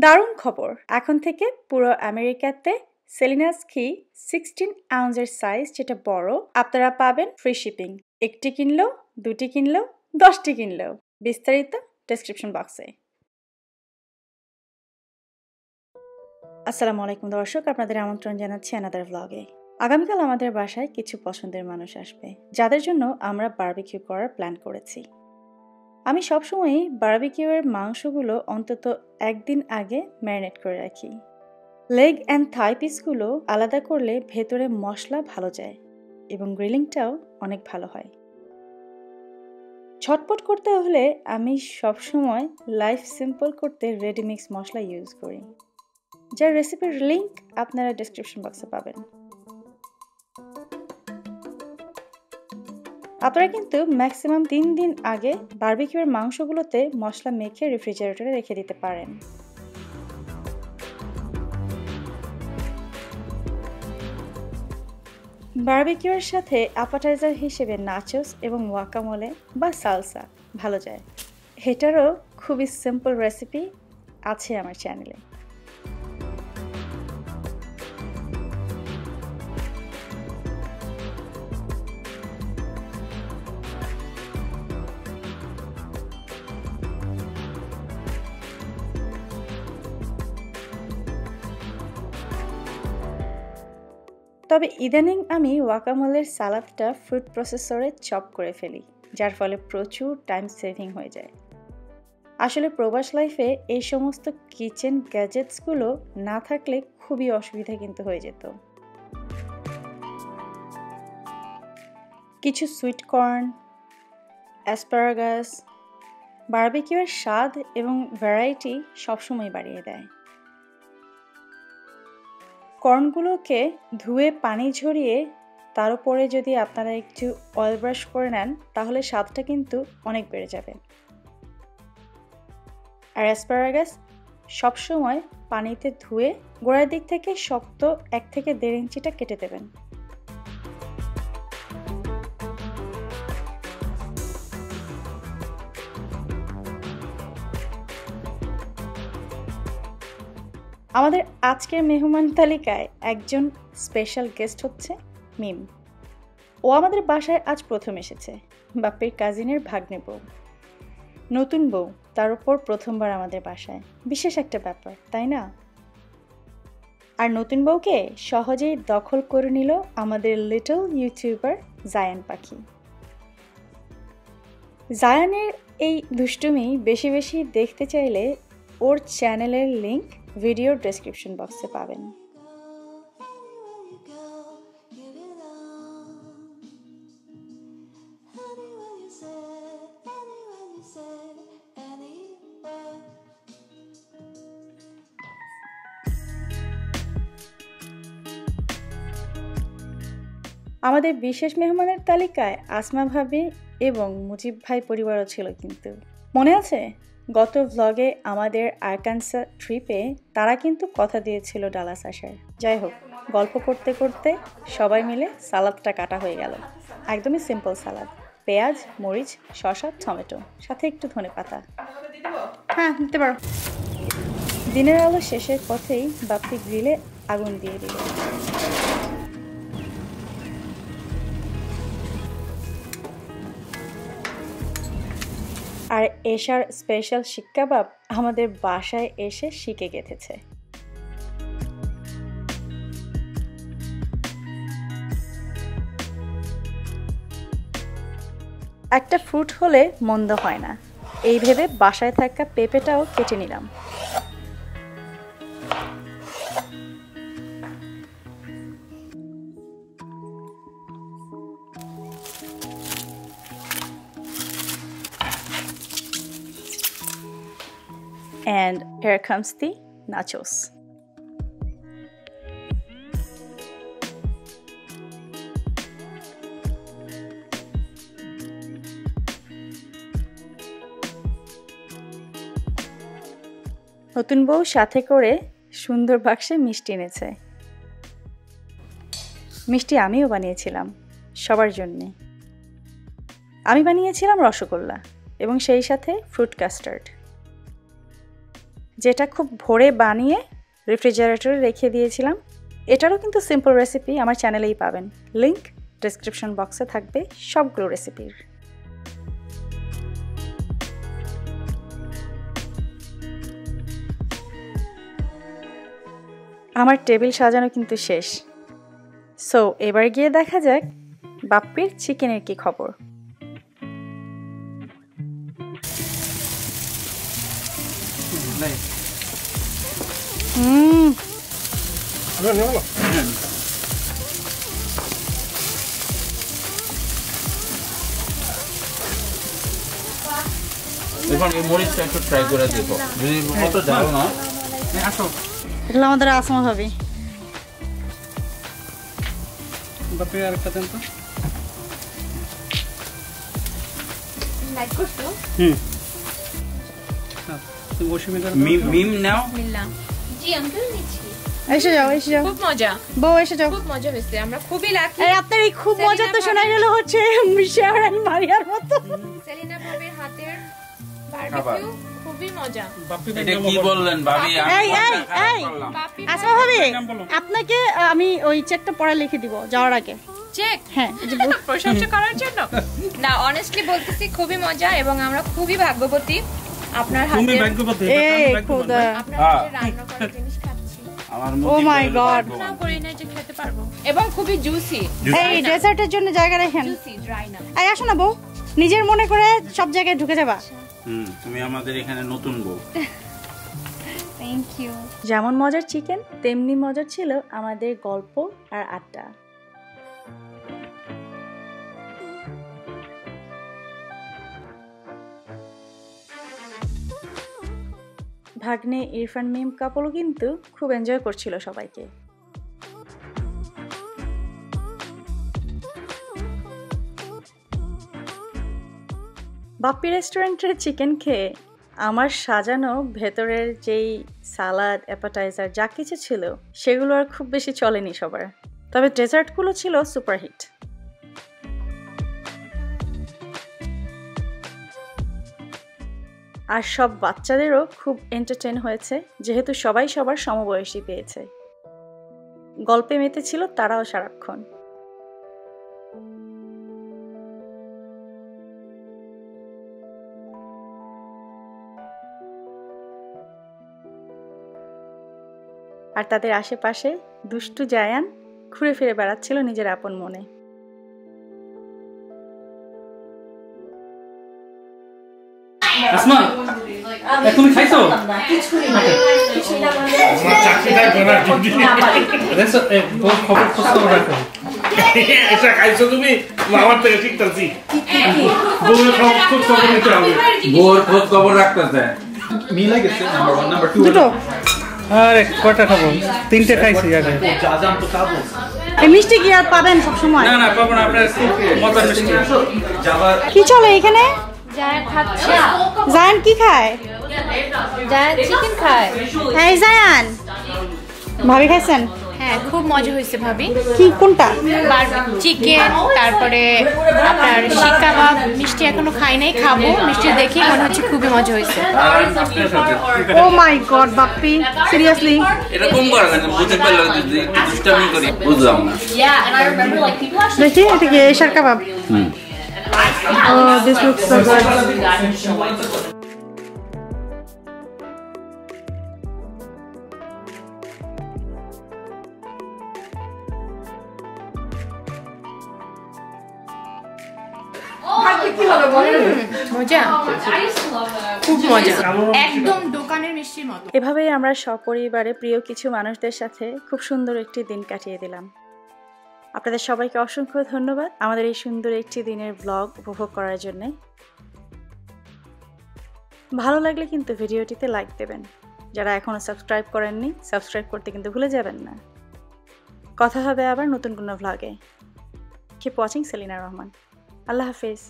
দারুণ খবর! এখন থেকে পুরো আমেরিকাতে সেলিনাস ঘি 16 আউন্সের সাইজ যেটা বড় আপনারা পাবেন ফ্রি শিপিং। একটি কিনলেও, দুটি কিনলেও, 10টি কিনলেও। বিস্তারিত ডেসক্রিপশন বক্সে। আসসালামু আলাইকুম দর্শক, আপনাদের আমন্ত্রণ জানাচ্ছি অ্যানাদার ভ্লগে। আগামীকাল আমাদের বাসায় কিছু পছন্দের মানুষ আসবে, যাদের জন্য আমরা বারবিকিউ করার প্ল্যান করেছি। আমি সবসময়ই বারবিকিউয়ের মাংসগুলো অন্তত একদিন আগে ম্যারিনেট করে রাখি। লেগ অ্যান্ড থাই পিসগুলো আলাদা করলে ভেতরে মশলা ভালো যায় এবং গ্রিলিংটাও অনেক ভালো হয়। ঝটপট করতে হলে আমি সবসময় লাইফ সিম্পল করতে রেডিমিক্স মশলা ইউজ করি, যার রেসিপির লিঙ্ক আপনারা ডেসক্রিপশন বক্সে পাবেন। আপনারা কিন্তু ম্যাক্সিমাম 3 দিন আগে বারবিকিউয়ের মাংসগুলোতে মশলা মেখে রেফ্রিজারেটরে রেখে দিতে পারেন। বারবিকিউয়ের সাথে অ্যাপাটাইজার হিসেবে নাচোস এবং ওয়াকামোলে বা সালসা ভালো যায়। এটারও খুবই সিম্পল রেসিপি আছে আমার চ্যানেলে। তবে ইদানিং আমি ওয়াকামোলের সালাদটা ফুড প্রসেসরে চপ করে ফেলি, যার ফলে প্রচুর টাইম সেভিং হয়ে যায়। আসলে প্রবাস লাইফে এই সমস্ত কিচেন গ্যাজেটসগুলো না থাকলে খুবই অসুবিধা কিন্তু হয়ে যেত। কিছু সুইট কর্ন, অ্যাসপারাগাস বারবিকিউয়ের স্বাদ এবং ভ্যারাইটি সবসময় বাড়িয়ে দেয়। কর্নগুলোকে ধুয়ে পানি ঝরিয়ে তার উপরে যদি আপনারা একটু অয়েল ব্রাশ করে নেন, তাহলে স্বাদটা কিন্তু অনেক বেড়ে যাবে। আর অ্যাসপারাগাস সবসময় পানিতে ধুয়ে গোড়ার দিক থেকে শক্ত 1 থেকে 1.5 ইঞ্চিটা কেটে দেবেন। আমাদের আজকের মেহমান তালিকায় একজন স্পেশাল গেস্ট হচ্ছে মিম। ও আমাদের বাসায় আজ প্রথম এসেছে। বাপ্পির কাজিনের ভাগ্নে বউ, নতুন বউ, তার উপর প্রথমবার আমাদের বাসায়। বিশেষ একটা ব্যাপার, তাই না? আর নতুন বউকে সহজেই দখল করে নিল আমাদের লিটল ইউটিউবার জায়ান পাখি। জায়ানের এই দুষ্টুমি বেশি বেশি দেখতে চাইলে ওর চ্যানেলের লিংক ভিডিওর ডেসক্রিপশন বক্সে পাবেন। আমাদের বিশেষ মেহমানের তালিকায় আসমা ভাবি এবং মুজিব ভাই পরিবারও ছিল। কিন্তু মনে আছে গত ভ্লগে আমাদের আরকানসা ট্রিপে তারা কিন্তু কথা দিয়েছিল ডালাস আসার। যাই হোক, গল্প করতে করতে সবাই মিলে সালাদটা কাটা হয়ে গেল। একদমই সিম্পল সালাদ, পেঁয়াজ, মরিচ, শসা, টমেটো, সাথে একটু ধনেপাতা। হ্যাঁ, দিতে পারো। দিনের আলো শেষের পথেই বাপ্পি গ্রিলে আগুন দিয়ে দিল। আর এশার স্পেশাল শিক কাবাব আমাদের বাসায় এসে শিকে গেঁথেছে। একটা ফ্রুট হলে মন্দ হয় না, এই ভেবে বাসায় থাকা পেঁপেটাও কেটে নিলাম। And here comes the nachos. নতুন বউ সাথে করে সুন্দর বাক্সে মিষ্টি এনেছে। মিষ্টি আমিও বানিয়েছিলাম সবার জন্যে। আমি বানিয়েছিলাম রসগোল্লা এবং সেই সাথে ফ্রুট কাস্টার্ড। যেটা খুব ভোরে বানিয়ে রেফ্রিজারেটরে রেখে দিয়েছিলাম। এটারও কিন্তু সিম্পল রেসিপি আমার চ্যানেলেই পাবেন, লিংক ডেসক্রিপশন বক্সে থাকবে সবগুলো রেসিপির। আমার টেবিল সাজানো কিন্তু শেষ। সো এবার গিয়ে দেখা যাক বাপ্পির চিকেনের কি খবর। এখন এই মরিচটা একটু ট্রাই করে দেখো, যদি অত জানো না। আসো, এটা আমাদের আসমা ভাবি। বাপরে আরেকটা দেন তো। লাইক করছো? তুমি বসে মিম নাও। জি আঙ্কেল নিচ্ছি। এসে যাও, এসে যাও। খুব মজা। বউ এসে যাও। খুব মজা হয়েছে, আমরা খুবই লাকি। এই আপনার এই খুব মজা তো শোনা গেল হচ্ছে মিশার আর মারিয়ার মতো। সেলিনা ভাবির হাতের বারবিকিউ খুবই মজা। এটা কি বললেন ভাবি? এই আসমা ভাবি, আপনাকে আমি ওই চেকটা পরে লিখে দিব যাওয়ার আগে। চেক? হ্যাঁ, প্রশংসা করার জন্য না, অনেস্টলি বলতেছি খুবই মজা এবং আমরা খুবই ভাগ্যবতী আপনার হাতে। তুমি ভাগ্যবতী। এই খোদা, আপনার হাতে রান্না করা জিনিস খাচ্ছি। আমার ও মাই গড, না করি না যে খেতে পারবো এবং খুবই জুসি। এই ডেজার্টের জন্য জায়গা রাখেন। জুসি ড্রাই না। এই আসো না বউ, নিজের মনে করে সব জায়গায় ঢুকে যাবা। তুমি আমাদের এখানে নতুন বউ। Thank you. যেমন মজার চিকেন তেমনি মজার ছিল আমাদের গল্প আর আড্ডা। ভাগ্নে ইরফান মিম কাপলও কিন্তু খুব এনজয় করছিল সবাইকে। বাপ্পি রেস্টুরেন্টের চিকেন খেয়ে আমার সাজানো ভেতরের যেই সালাদ, অ্যাপাটাইজার যা কিছু ছিল সেগুলো আর খুব বেশি চলেনি সবার, তবে ডেজার্টগুলো ছিল সুপারহিট। আর সব বাচ্চাদেরও খুব এন্টারটেইন হয়েছে, যেহেতু সবাই সবার সমবয়সী পেয়েছে। গল্পে মেতেছিল তারাও সারাক্ষণ। আর তাদের আশেপাশে দুষ্টু জায়ান ঘুরে ফিরে বেড়াচ্ছিল নিজের আপন মনে। আসমা, তুমি খাইছো? খবর খবর রাখো। এটা খাইছো তুমি? আমার থেকে শিখতেছি। বউয়ের খোঁজ খবর নিতে হবে। বউয়ের খোঁজ খবর রাখতেছে। মিলে গেছে নাম্বার 1 নাম্বার 2 দুটো। আরে কয়টা খাবো? 3টে খাইছি আগে। এই মিষ্টি কি আর পাবেন সব সময়? না না, পাবো না। আপনার মজার মিষ্টি। কি চলে এখানে? জায়ান খাচ্ছে। জায়ান কি খায়? জায়ান চিকেন খায়। এই জায়ান, ভাবি খাইছেন? হ্যাঁ, খুব মজা হয়েছে ভাবি। কি কোনটা? চিকেন, তারপরে আপনার শিক কাবাব। মিষ্টি এখনো খাই নাই, খাবো। মিষ্টি দেখি মনে হচ্ছে খুবই মজা হয়েছে। ও মাই গড বাপ্পি, সিরিয়াসলি এরকম করে না, বুঝতে পারলো যে দুষ্টামি করি, বুঝলাম না। দেখি এটা কি এশার কাবাব? Oh, this looks so good. মজা, খুব মজা, একদম দোকানের মিষ্টির মতো। এভাবেই আমরা সপরিবারে প্রিয় কিছু মানুষদের সাথে খুব সুন্দর একটি দিন কাটিয়ে দিলাম। আপনাদের সবাইকে অসংখ্য ধন্যবাদ আমাদের এই সুন্দর একটি দিনের ব্লগ উপভোগ করার জন্য। ভালো লাগলে কিন্তু ভিডিওটিতে লাইক দেবেন। যারা এখনো সাবস্ক্রাইব করেননি, সাবস্ক্রাইব করতে কিন্তু ভুলে যাবেন না। কথা হবে আবার নতুন কোনো ভ্লগে। Keep watching Selina Rahman. আল্লাহ হাফেজ।